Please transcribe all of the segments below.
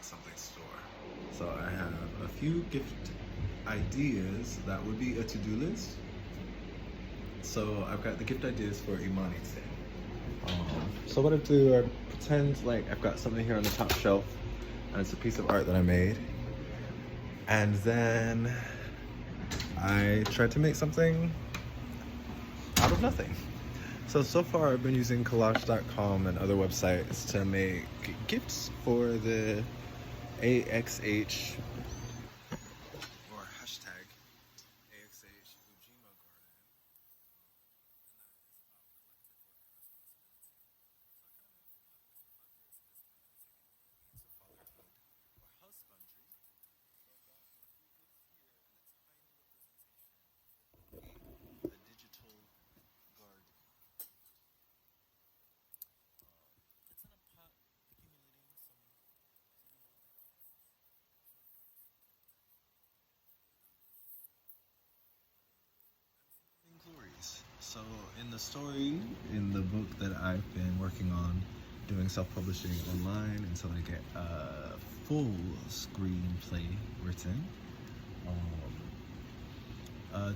something store. So I have a few gift ideas that would be a to-do list. So I've got the gift ideas for Imani today. So what I do, I pretend like I've got something here on the top shelf, and it's a piece of art that I made. And then I tried to make something out of nothing. So far I've been using collage.com and other websites to make gifts for the AXH or hashtag AXH Ujima Garden. A digital garden. It's in a pot accumulating some glories. So in the story, in the book that I've been working on doing self-publishing online until I get a full screenplay written,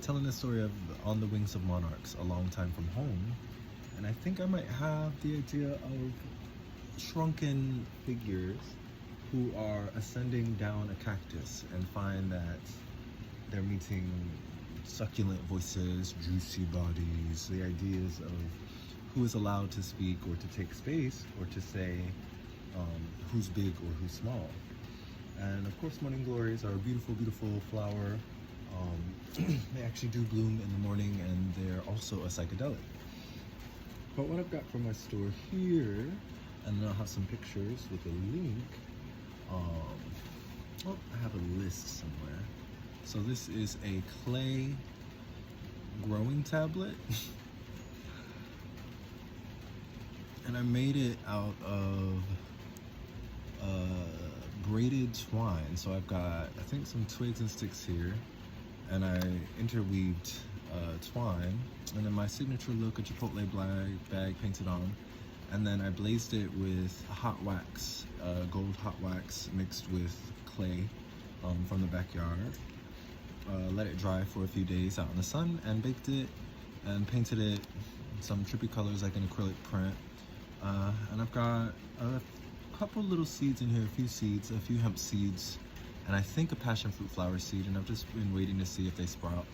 telling the story of On the Wings of Monarchs, A Long Time From Home. And I think I might have the idea of shrunken figures who are ascending down a cactus and find that they're meeting succulent voices, juicy bodies, the ideas of who is allowed to speak or to take space or to say who's big or who's small. And of course, morning glories are a beautiful, beautiful flower. They actually do bloom in the morning, and they're also a psychedelic. But what I've got from my store here, and then I'll have some pictures with a link. Oh, I have a list somewhere. So this is a clay growing tablet. And I made it out of braided twine. So I've got, I think, some twigs and sticks here, and I interweaved twine, and then my signature look, a Chipotle bag painted on, and then I blazed it with hot wax, gold hot wax mixed with clay from the backyard. Let it dry for a few days out in the sun, and baked it and painted it some trippy colors like an acrylic print. And I've got a couple little seeds in here, a few seeds, a few hemp seeds, and I think a passion fruit flower seed, and I've just been waiting to see if they sprout.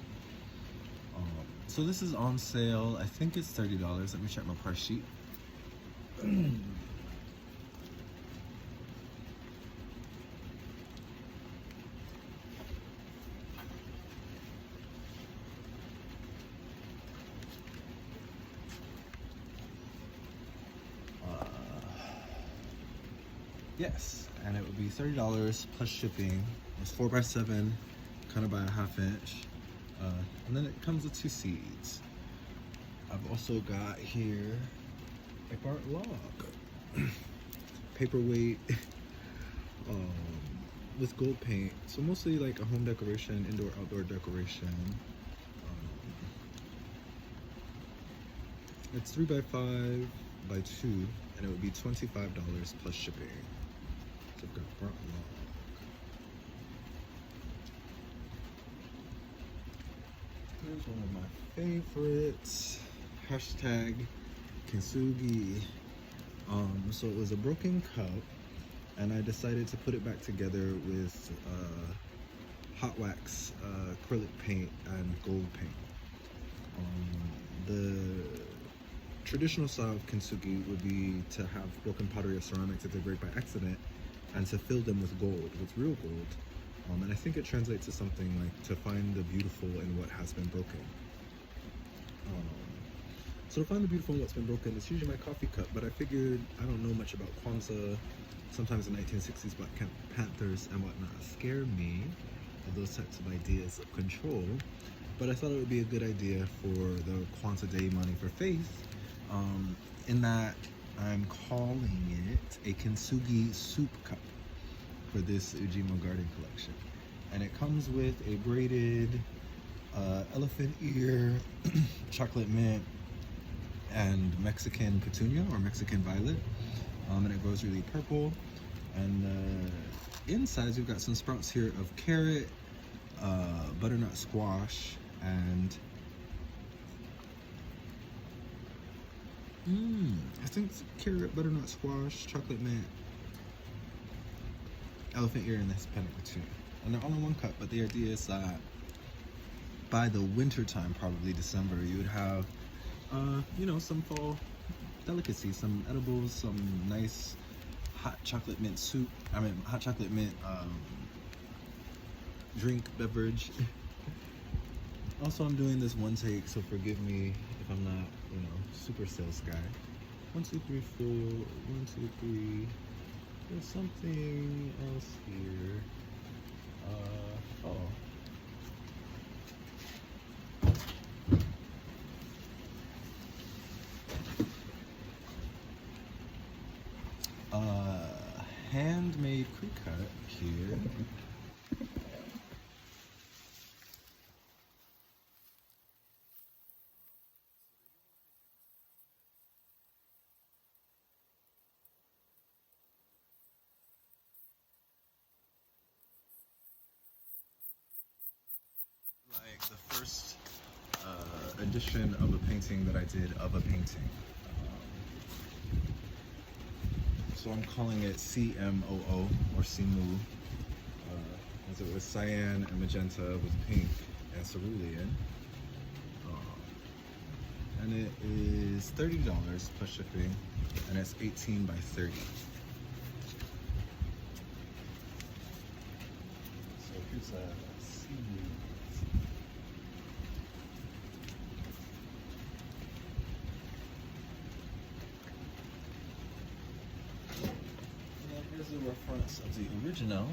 So this is on sale. I think it's $30. Let me check my price sheet. Yes, and it would be $30 plus shipping. It's 4x7, kind of by a ½ inch. And then it comes with 2 seeds. I've also got here a bark log, paperweight, with gold paint. So mostly like a home decoration, indoor, outdoor decoration. It's 3x5 by 2, and it would be $25 plus shipping. So I've got bark log. Here's one of my favorites, hashtag kintsugi. So it was a broken cup, and I decided to put it back together with hot wax, acrylic paint, and gold paint. The traditional style of kintsugi would be to have broken pottery or ceramics if they break by accident, and to fill them with gold, with real gold. And I think it translates to something like to find the beautiful in what has been broken. So to find the beautiful in what's been broken, it's usually my coffee cup, but I figured I don't know much about Kwanzaa. Sometimes the 1960s Black Panthers and whatnot scare me, of those types of ideas of control. But I thought it would be a good idea for the Kwanzaa Day Money for Faith, in that I'm calling it a kintsugi soup cup for this Ujima Garden collection. And it comes with a braided elephant ear, chocolate mint, and Mexican petunia or Mexican violet. And it grows really purple. And inside we've got some sprouts here of carrot, butternut squash, and I think it's carrot, butternut squash, chocolate mint, elephant ear, and the Hispanic petunia. And they're all in one cup, but the idea is that by the winter time, probably December, you would have, you know, some fall delicacies, some edibles, some nice hot chocolate mint soup. I mean, hot chocolate mint drink beverage. Also, I'm doing this one take, so forgive me if I'm not, you know, super sales guy. 1, 2, 3, 4. 1, 2, 3. There's something else here. Oh. Handmade creek cut here. Like the first edition of a painting that I did of a painting. So I'm calling it CMOO or CMOO, as it was cyan and magenta with pink and cerulean. And it is $30 plus shipping, and it's 18 by 30. So here's a CMOO. Here's the reference of the original,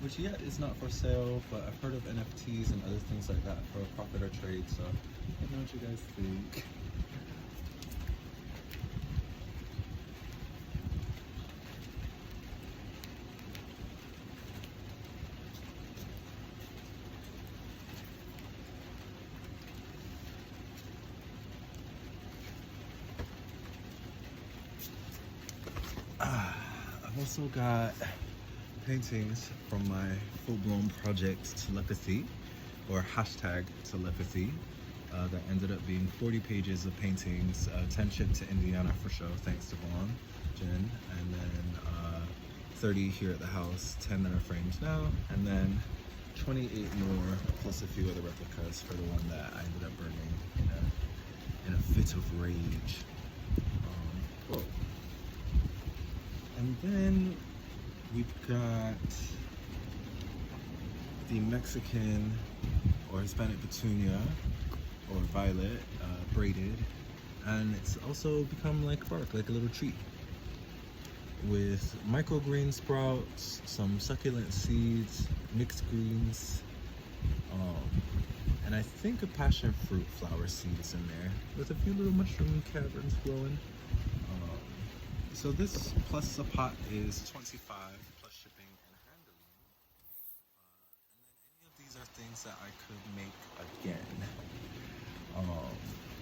which yet is not for sale, but I've heard of NFTs and other things like that for profit or trade, so let me know what you guys think. I've also got paintings from my full-blown project Telepathy, or hashtag Telepathy, that ended up being 40 pages of paintings, 10 shipped to Indiana for show, thanks to Vaughn, Jen, and then 30 here at the house, 10 that are framed now, and then 28 more, plus a few other replicas for the one that I ended up burning in a fit of rage. Whoa. And then we've got the Mexican or Hispanic petunia or violet, braided, and it's also become like bark, like a little tree, with microgreen sprouts, some succulent seeds, mixed greens, and I think a passion fruit flower seeds in there, with a few little mushroom caverns growing. So this plus a pot is $25 plus shipping and handling. And then any of these are things that I could make again.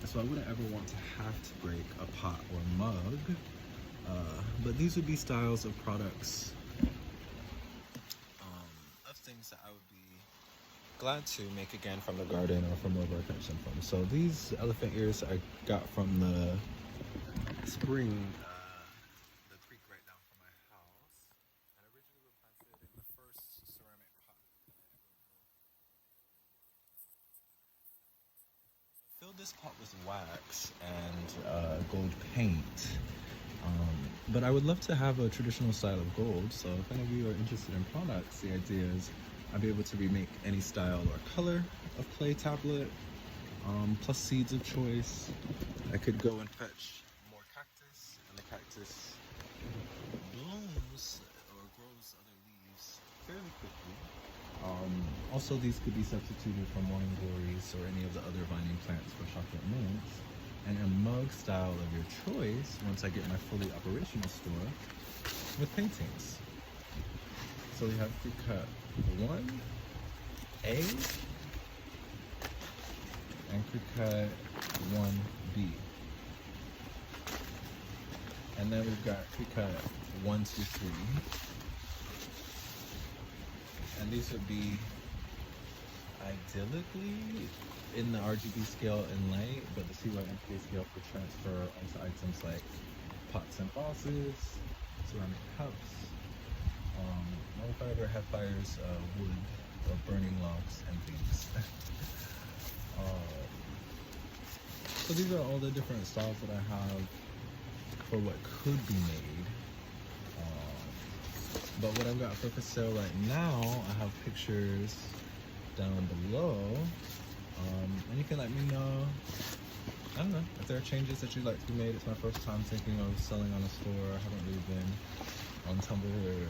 So I wouldn't ever want to have to break a pot or mug. But these would be styles of products, of things that I would be glad to make again from the garden or from wherever I catch them from. So these elephant ears I got from the spring. This pot with wax and gold paint, but I would love to have a traditional style of gold, so if any of you are interested in products, the idea is I'll be able to remake any style or color of clay tablet, plus seeds of choice. I could go and fetch more cactus, and the cactus blooms or grows other leaves fairly quickly. Also, these could be substituted for morning glories or any of the other vining plants for chocolate mints, and a mug style of your choice once I get my fully operational store with paintings. So we have free cut 1A and free cut 1B, and then we've got free cut 1, 2, 3. and these would be idyllically in the RGB scale in light, but the CY MK scale for transfer onto items like pots and vases, ceramic cups. If I ever have fires, wood or burning logs and things. So these are all the different styles that I have for what could be made. But what I've got for sale right now, I have pictures down below. And you can let me know, I don't know, if there are changes that you'd like to be made. It's my first time thinking of selling on a store. I haven't really been on Tumblr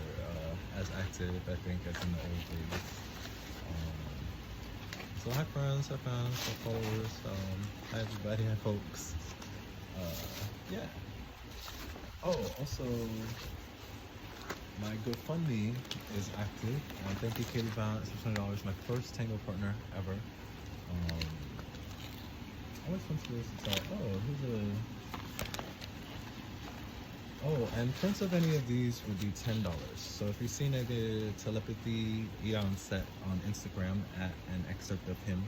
as active, I think, as in the old days. So hi friends, hi fans, hi followers, hi everybody, hi folks. Yeah. Oh, also, my GoFundMe is active. Thank you, Katie Vance, for $20, my first Tango partner ever. I always want to tell, and prints of any of these would be $10. So if you've seen a telepathy Eon set on Instagram at an excerpt of him,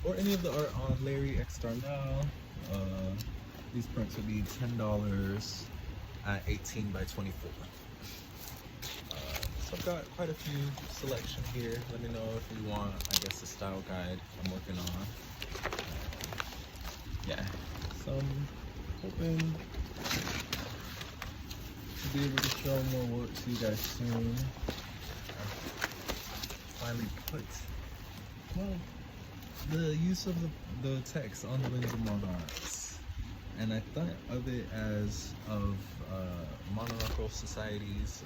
or any of the art on Larry X Darnell, these prints would be $10 at 18 by 24. So I've got quite a few selection here. Let me know if you want, I guess, a style guide I'm working on. Yeah, so I'm hoping to be able to show more work to you guys soon. I finally put, well, the use of the text on the wings of monarchs, and I thought of it as of monarchical societies,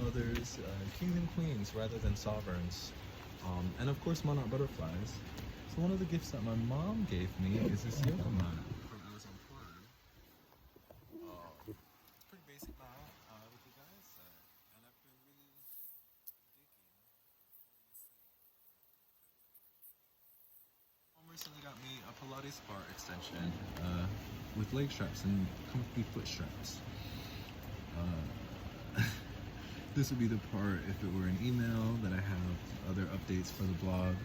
mothers, kings and queens rather than sovereigns, and of course monarch butterflies. So one of the gifts that my mom gave me is this yoga mat from Amazon Prime. Pretty basic mat with the guys set, and I've been really digging. Mom recently got me a Pilates bar extension with leg straps and comfy foot straps. This would be the part if it were an email that I have other updates for the blog.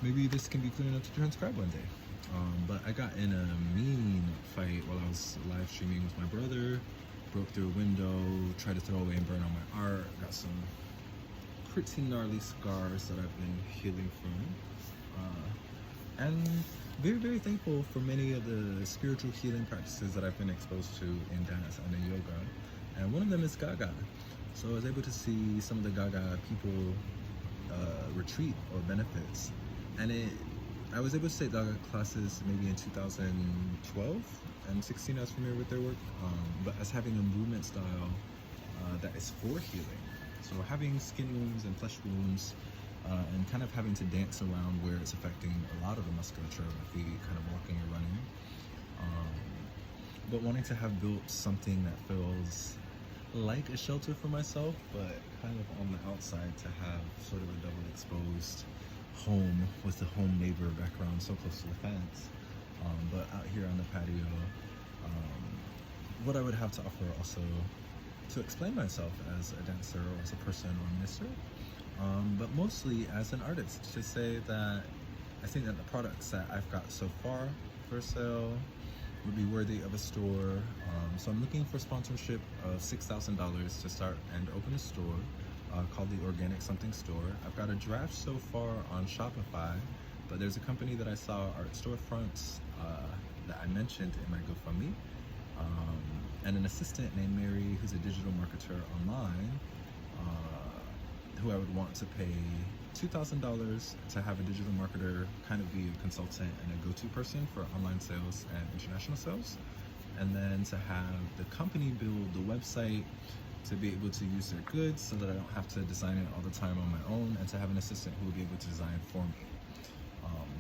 Maybe this can be clear enough to transcribe one day. But I got in a mean fight while I was live streaming with my brother, broke through a window, tried to throw away and burn all my art, got some pretty gnarly scars that I've been healing from. And very, very thankful for many of the spiritual healing practices that I've been exposed to in dance and in yoga. And one of them is Gaga. So I was able to see some of the Gaga people retreat or benefits. And I was able to take Gaga classes maybe in 2012 and 16. I was familiar with their work, but as having a movement style that is for healing. So having skin wounds and flesh wounds, and kind of having to dance around where it's affecting a lot of the musculature of the feet, kind of walking or running. But wanting to have built something that feels like a shelter for myself, but kind of on the outside to have sort of a double exposed home with the home neighbor background so close to the fence. But out here on the patio, what I would have to offer also to explain myself as a dancer or as a person or minister, but mostly as an artist, to say that I think that the products that I've got so far for sale would be worthy of a store. So I'm looking for sponsorship of $6,000 to start and open a store called the Organic Something Store. I've got a draft so far on Shopify, but there's a company that I saw art storefronts that I mentioned in my GoFundMe, and an assistant named Mary who's a digital marketer online, who I would want to pay $2,000 to have a digital marketer kind of be a consultant and a go-to person for online sales and international sales, and then to have the company build the website to be able to use their goods so that I don't have to design it all the time on my own, and to have an assistant who will be able to design for me,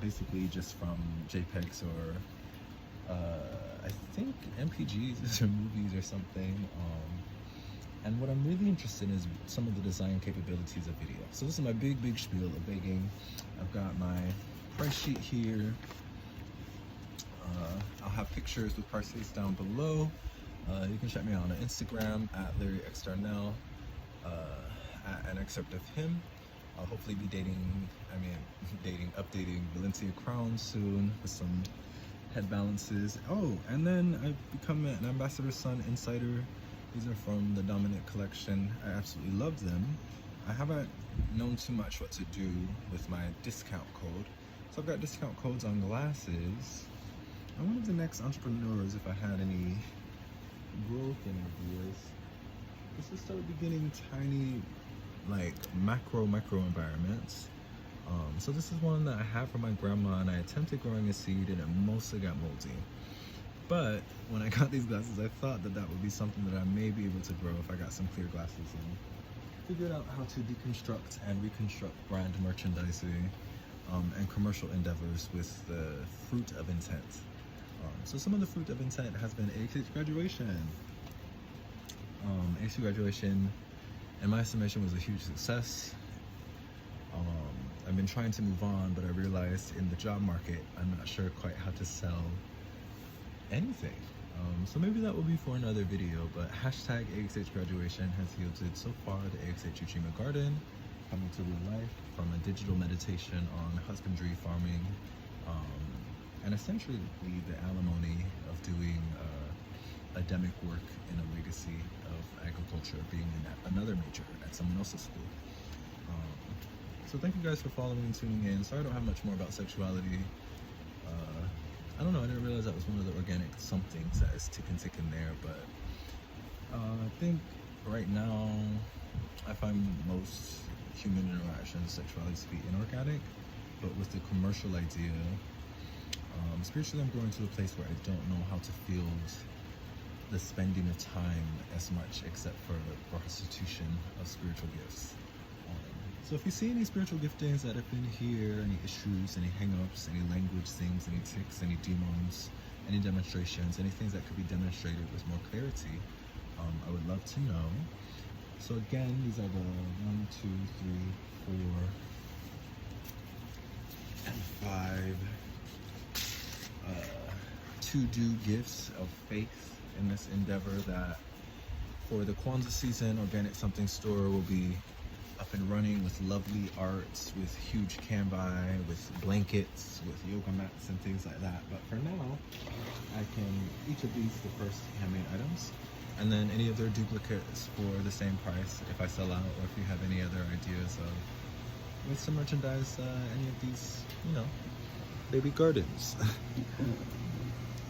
basically just from JPEGs or I think MPGs or movies or something. And what I'm really interested in is some of the design capabilities of video. So this is my big spiel of begging. I've got my price sheet here. I'll have pictures with prices down below. You can check me out on Instagram at Larry External, at an excerpt of him. I'll hopefully be updating Valencia Crown soon with some head balances. Oh, and then I've become an Ambassador Sun Insider. These are from the Dominant collection. I absolutely love them. I haven't known too much what to do with my discount code. So I've got discount codes on glasses. I'm one of the next entrepreneurs if I had any growth ideas. Just to start beginning tiny, like micro environments. So this is one that I have from my grandma, and I attempted growing a seed and it mostly got moldy. But when I got these glasses, I thought that would be something that I may be able to grow if I got some clear glasses and figured out how to deconstruct and reconstruct brand merchandising and commercial endeavors with the fruit of intent. So some of the fruit of intent has been AXH graduation. AXH graduation, in my estimation, was a huge success. I've been trying to move on, but I realized in the job market, I'm not sure quite how to sell anything. So maybe that will be for another video, but hashtag AXH graduation has yielded so far the AXH Ujima Garden coming to real life, from a digital meditation on husbandry, farming, and essentially the alimony of doing academic work in a legacy of agriculture being in another major at someone else's school. So thank you guys for following and tuning in. Sorry I don't have much more about sexuality. I don't know, I didn't realize that was one of the organic somethings that is ticking there, but I think right now I find most human interactions, sexuality to be inorganic, but with the commercial idea, spiritually I'm growing to a place where I don't know how to field the spending of time as much except for the prostitution of spiritual gifts. So if you see any spiritual giftings that have been here, any issues, any hang-ups, any language things, any tics, any demons, any demonstrations, any things that could be demonstrated with more clarity, I would love to know. So again, these are the 1, 2, 3, 4, and 5 to-do gifts of faith in this endeavor that for the Kwanzaa season, Organic Something Store will be up and running with lovely arts, with huge canvas, with blankets, with yoga mats and things like that. But for now, each of these, the first handmade items, and then any of their duplicates for the same price if I sell out, or if you have any other ideas of ways to merchandise any of these, baby gardens.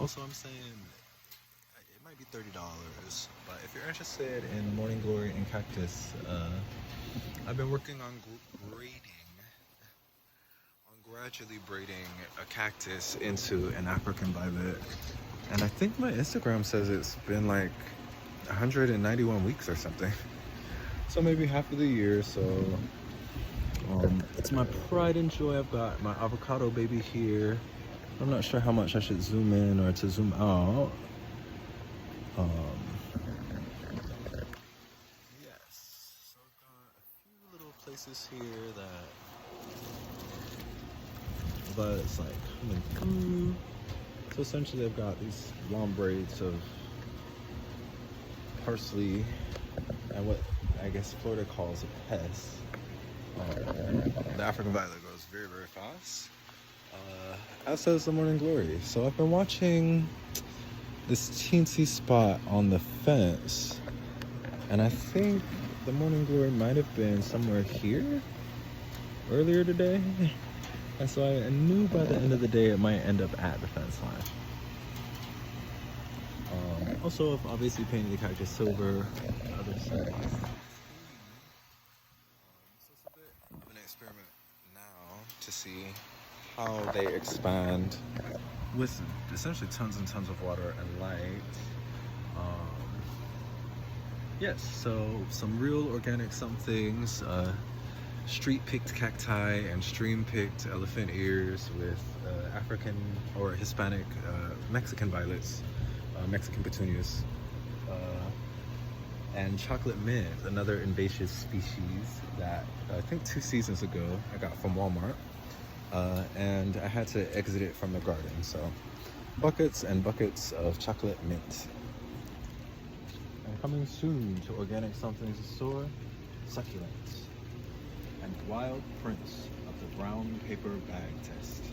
Also, I'm saying it might be $30, but if you're interested in Morning Glory and Cactus, I've been working on gradually braiding a cactus into an African violet, and I think my Instagram says it's been like 191 weeks or something, so maybe half of the year. So it's my pride and joy. I've got my avocado baby here. I'm not sure how much I should zoom in or to zoom out. Yes, so I've got a few little places here but it's like coming through. So essentially I've got these long braids of parsley and what I guess Florida calls a pest. The African violet grows very, very fast. As does the Morning Glory. So I've been watching this teensy spot on the fence, and I think the Morning Glory might have been somewhere here earlier today. And so I knew by the end of the day it might end up at the fence line. Also, I've obviously painted the cactus silver. Other side. So it's a bit of an experiment now to see how they expand with essentially tons and tons of water and light. Yes, so some real organic somethings. Street picked cacti and stream picked elephant ears with African or Hispanic Mexican violets, Mexican petunias, and chocolate mint, another invasive species that I think 2 seasons ago I got from Walmart, and I had to exit it from the garden. So buckets and buckets of chocolate mint. And coming soon to Organic Something's store, succulents and wild prints of the brown paper bag test.